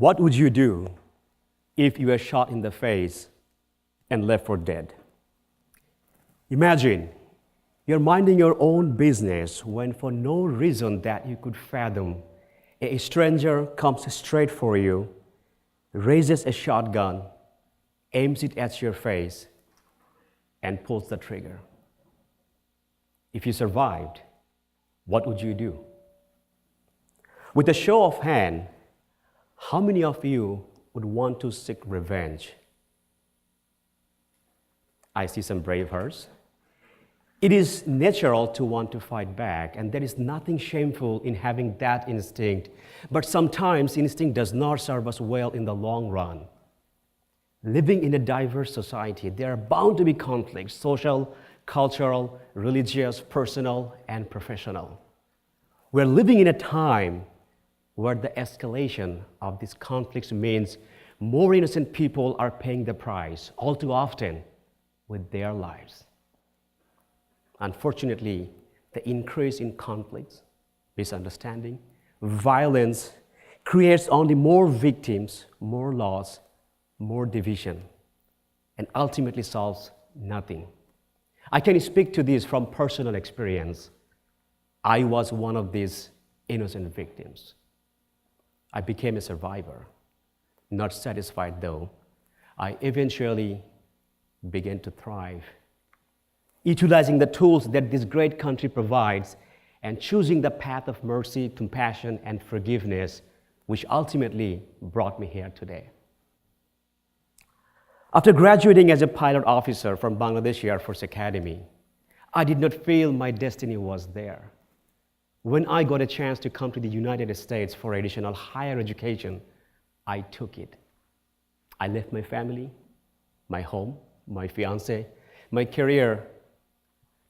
What would you do if you were shot in the face and left for dead? Imagine you're minding your own business when, for no reason that you could fathom, a stranger comes straight for you, raises a shotgun, aims it at your face, and pulls the trigger. If you survived, what would you do? With a show of hand, how many of you would want to seek revenge? I see some brave hearts. It is natural to want to fight back, and there is nothing shameful in having that instinct. But sometimes instinct does not serve us well in the long run. Living in a diverse society, there are bound to be conflicts: social, cultural, religious, personal, and professional. We're living in a time where the escalation of these conflicts means more innocent people are paying the price, all too often with their lives. Unfortunately, the increase in conflicts, misunderstanding, violence creates only more victims, more loss, more division, and ultimately solves nothing. I can speak to this from personal experience. I was one of these innocent victims. I became a survivor. Not satisfied though, I eventually began to thrive, utilizing the tools that this great country provides and choosing the path of mercy, compassion, and forgiveness, which ultimately brought me here today. After graduating as a pilot officer from Bangladesh Air Force Academy, I did not feel my destiny was there. When I got a chance to come to the United States for additional higher education, I took it. I left my family, my home, my fiancé, my career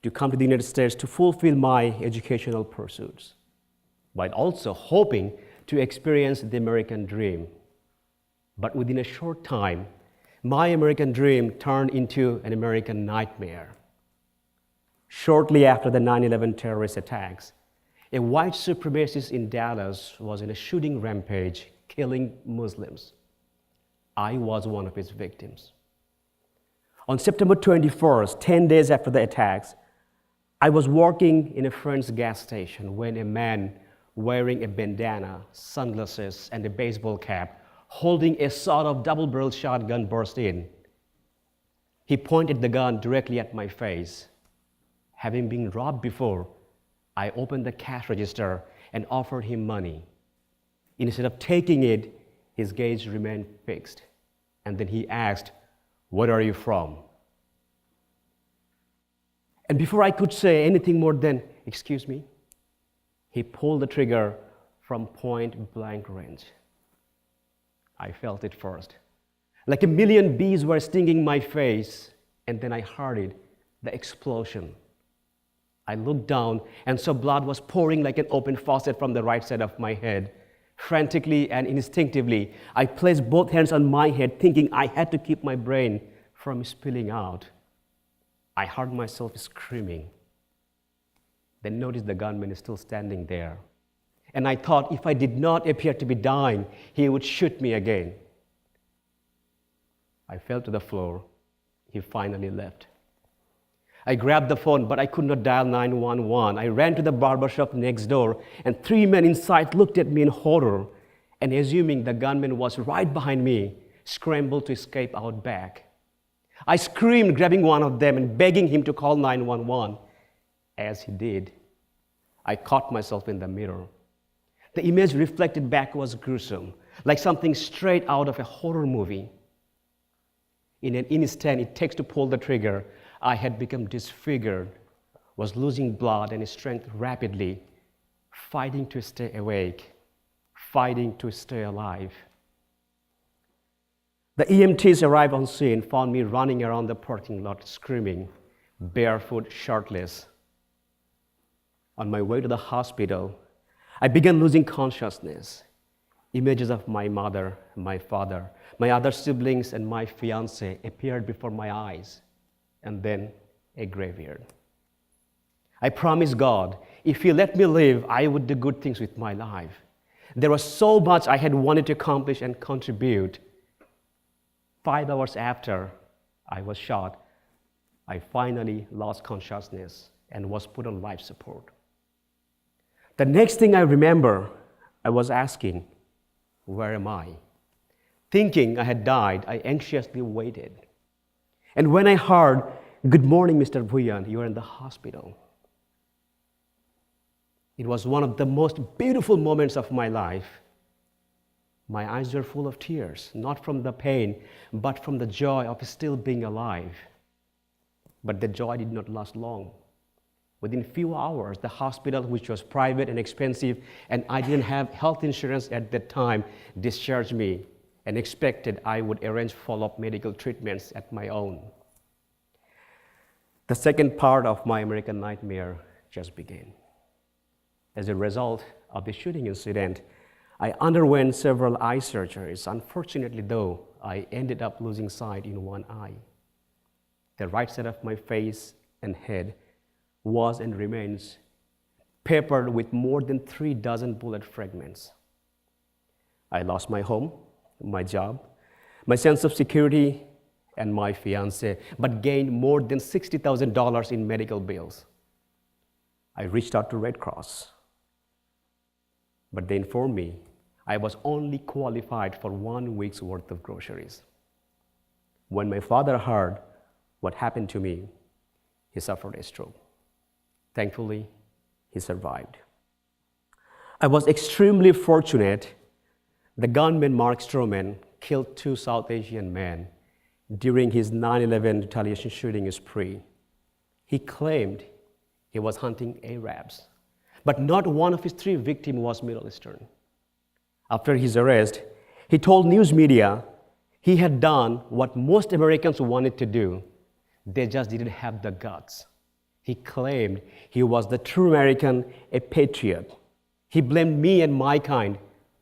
to come to the United States to fulfill my educational pursuits, while also hoping to experience the American dream. But within a short time, my American dream turned into an American nightmare. Shortly after the 9/11 terrorist attacks, a white supremacist in Dallas was in a shooting rampage, killing Muslims. I was one of his victims. On September 21st, 10 days after the attacks, I was working in a friend's gas station when a man wearing a bandana, sunglasses, and a baseball cap, holding a sort of double-barreled shotgun, burst in. He pointed the gun directly at my face. Having been robbed before, I opened the cash register and offered him money. Instead of taking it, his gaze remained fixed. And then he asked, "Where are you from?" And before I could say anything more than, "Excuse me," he pulled the trigger from point-blank range. I felt it first. Like a million bees were stinging my face, and then I heard it, the explosion. I looked down and saw blood was pouring like an open faucet from the right side of my head. Frantically and instinctively, I placed both hands on my head, thinking I had to keep my brain from spilling out. I heard myself screaming. Then noticed the gunman is still standing there. And I thought if I did not appear to be dying, he would shoot me again. I fell to the floor. He finally left. I grabbed the phone, but I could not dial 911. I ran to the barbershop next door, and 3 men inside looked at me in horror, and assuming the gunman was right behind me, scrambled to escape out back. I screamed, grabbing one of them and begging him to call 911. As he did, I caught myself in the mirror. The image reflected back was gruesome, like something straight out of a horror movie. In an instant it takes to pull the trigger, I had become disfigured, was losing blood and strength rapidly, fighting to stay awake, fighting to stay alive. The EMTs arrived on scene, found me running around the parking lot screaming, barefoot, shirtless. On my way to the hospital, I began losing consciousness. Images of my mother, my father, my other siblings, and my fiancé appeared before my eyes, and then a graveyard. I promised God, if He let me live, I would do good things with my life. There was so much I had wanted to accomplish and contribute. 5 hours after I was shot, I finally lost consciousness and was put on life support. The next thing I remember, I was asking, where am I? Thinking I had died, I anxiously waited. And when I heard, "Good morning, Mr. Bhuiyan, you are in the hospital," it was one of the most beautiful moments of my life. My eyes were full of tears, not from the pain, but from the joy of still being alive. But the joy did not last long. Within few hours, the hospital, which was private and expensive, and I didn't have health insurance at that time, discharged me and expected I would arrange follow-up medical treatments at my own. The second part of my American nightmare just began. As a result of the shooting incident, I underwent several eye surgeries. Unfortunately, though, I ended up losing sight in one eye. The right side of my face and head was and remains peppered with more than 36 bullet fragments. I lost my home, my job, my sense of security, and my fiancée, but gained more than $60,000 in medical bills. I reached out to Red Cross, but they informed me I was only qualified for 1 week's worth of groceries. When my father heard what happened to me, he suffered a stroke. Thankfully, he survived. I was extremely fortunate. The gunman, Mark Stroman, killed 2 South Asian men during his 9/11 retaliation shooting spree. He claimed he was hunting Arabs, but not one of his 3 victims was Middle Eastern. After his arrest, he told news media he had done what most Americans wanted to do. They just didn't have the guts. He claimed he was the true American, a patriot. He blamed me and my kind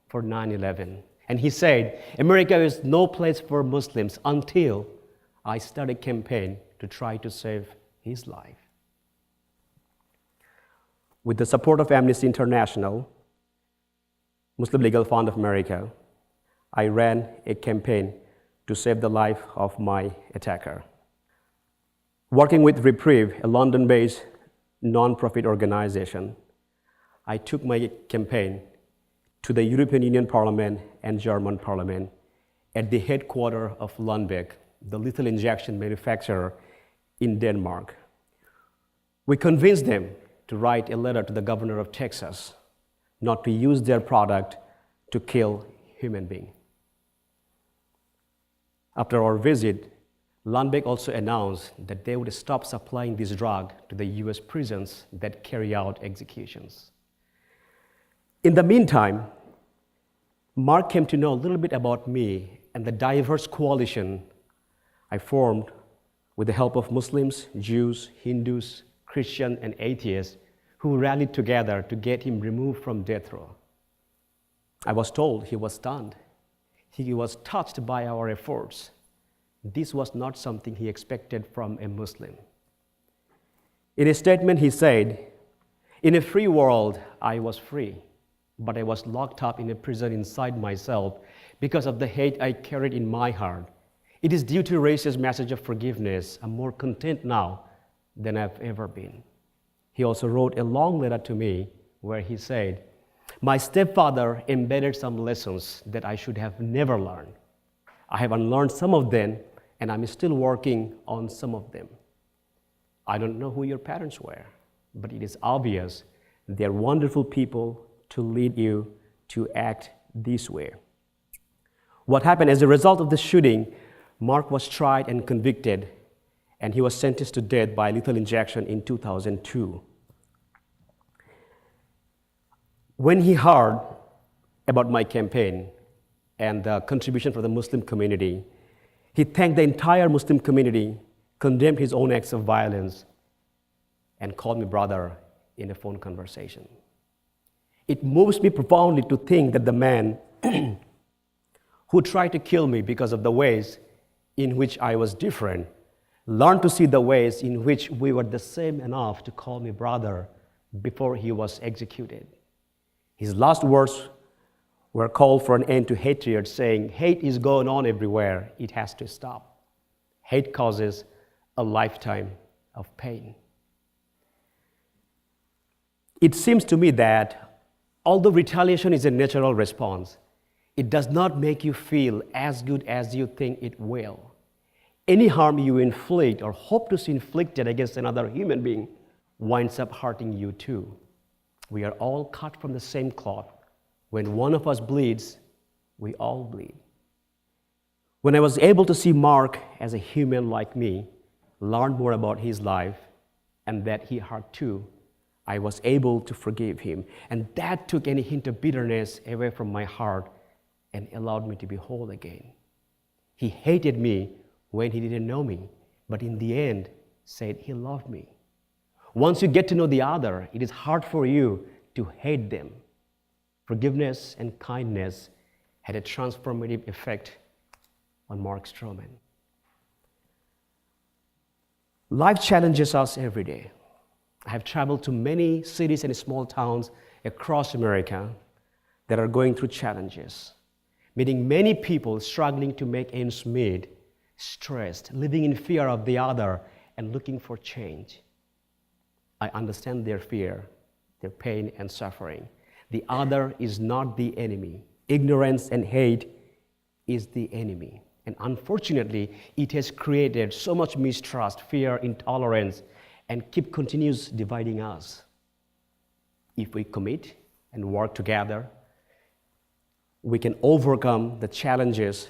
for 9/11. And he said, America is no place for Muslims until I started a campaign to try to save his life. With the support of Amnesty International, Muslim Legal Fund of America, I ran a campaign to save the life of my attacker. Working with Reprieve, a London-based non-profit organization, I took my campaign to the European Union Parliament and German Parliament at the headquarters of Lundbeck, the lethal injection manufacturer in Denmark. We convinced them to write a letter to the governor of Texas not to use their product to kill human beings. After our visit, Lundbeck also announced that they would stop supplying this drug to the US prisons that carry out executions. In the meantime, Mark came to know a little bit about me and the diverse coalition I formed with the help of Muslims, Jews, Hindus, Christians, and atheists who rallied together to get him removed from death row. I was told he was stunned. He was touched by our efforts. This was not something he expected from a Muslim. In a statement, he said, "In a free world, I was free, but I was locked up in a prison inside myself because of the hate I carried in my heart. It is due to Rais's message of forgiveness. I'm more content now than I've ever been." He also wrote a long letter to me where he said, "My stepfather embedded some lessons that I should have never learned. I have unlearned some of them, and I'm still working on some of them. I don't know who your parents were, but it is obvious they're wonderful people to lead you to act this way." What happened as a result of the shooting, Mark was tried and convicted, and he was sentenced to death by lethal injection in 2002. When he heard about my campaign and the contribution from the Muslim community, he thanked the entire Muslim community, condemned his own acts of violence, and called me brother in a phone conversation. It moves me profoundly to think that the man who tried to kill me because of the ways in which I was different learned to see the ways in which we were the same enough to call me brother before he was executed. His last words We're called for an end to hatred, saying hate is going on everywhere. It has to stop. Hate causes a lifetime of pain. It seems to me that although retaliation is a natural response, it does not make you feel as good as you think it will. Any harm you inflict or hope to see inflicted against another human being winds up hurting you too. We are all cut from the same cloth. When one of us bleeds, we all bleed. When I was able to see Mark as a human like me, learn more about his life, and that he hurt too, I was able to forgive him. And that took any hint of bitterness away from my heart and allowed me to be whole again. He hated me when he didn't know me, but in the end said he loved me. Once you get to know the other, it is hard for you to hate them. Forgiveness and kindness had a transformative effect on Mark Stroman. Life challenges us every day. I have traveled to many cities and small towns across America that are going through challenges, meeting many people struggling to make ends meet, stressed, living in fear of the other, and looking for change. I understand their fear, their pain and suffering. The other is not the enemy. Ignorance and hate is the enemy. And unfortunately, it has created so much mistrust, fear, intolerance, and continues dividing us. If we commit and work together, we can overcome the challenges.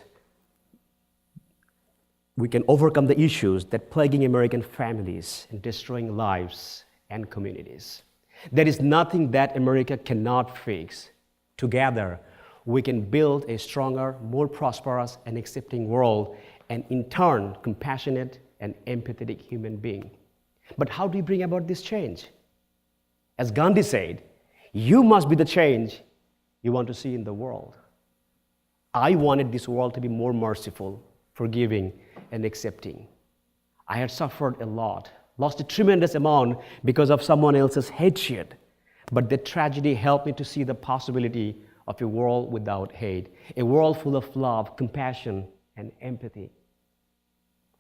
We can overcome the issues that plaguing American families and destroying lives and communities. There is nothing that America cannot fix. Together, we can build a stronger, more prosperous, and accepting world, and in turn, compassionate and empathetic human being. But how do we bring about this change? As Gandhi said, you must be the change you want to see in the world. I wanted this world to be more merciful, forgiving, and accepting. I had suffered a lot, lost a tremendous amount because of someone else's hatred. But that tragedy helped me to see the possibility of a world without hate, a world full of love, compassion, and empathy.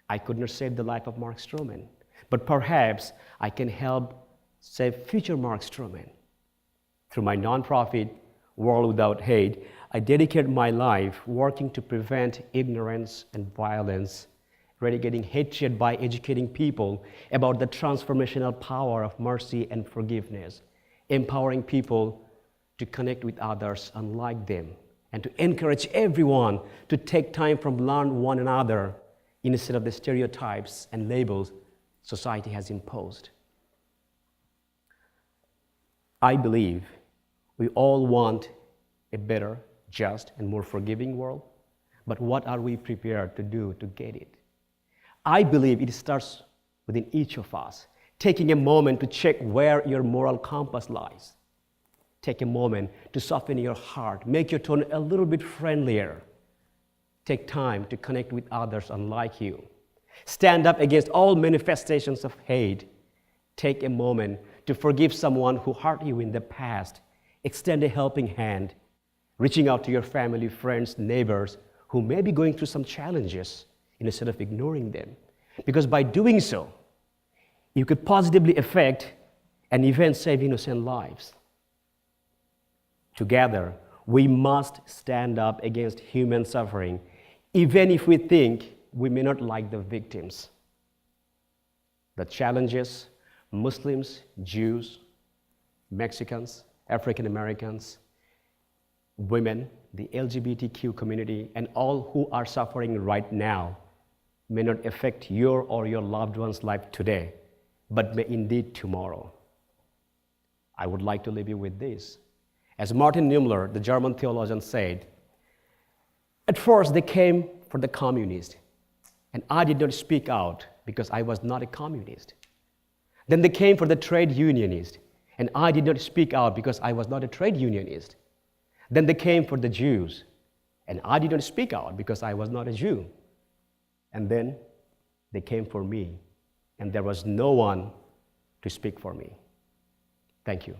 I could not save the life of Mark Stroman, but perhaps I can help save future Mark Stroman. Through my nonprofit, World Without Hate, I dedicate my life working to prevent ignorance and violence, eradicating hatred by educating people about the transformational power of mercy and forgiveness, empowering people to connect with others unlike them, and to encourage everyone to take time from learn one another instead of the stereotypes and labels society has imposed. I believe we all want a better, just, and more forgiving world, but what are we prepared to do to get it? I believe it starts within each of us, taking a moment to check where your moral compass lies. Take a moment to soften your heart, make your tone a little bit friendlier. Take time to connect with others unlike you. Stand up against all manifestations of hate. Take a moment to forgive someone who hurt you in the past. Extend a helping hand, reaching out to your family, friends, neighbors who may be going through some challenges instead of ignoring them. Because by doing so, you could positively affect and even save innocent lives. Together, we must stand up against human suffering, even if we think we may not like the victims. The challenges, Muslims, Jews, Mexicans, African Americans, women, the LGBTQ community, and all who are suffering right now may not affect your or your loved one's life today, but may indeed tomorrow. I would like to leave you with this. As Martin Niemöller, the German theologian, said, at first they came for the communists, and I did not speak out because I was not a communist. Then they came for the trade unionist, and I did not speak out because I was not a trade unionist. Then they came for the Jews, and I did not speak out because I was not a Jew. And then they came for me, and there was no one to speak for me. Thank you.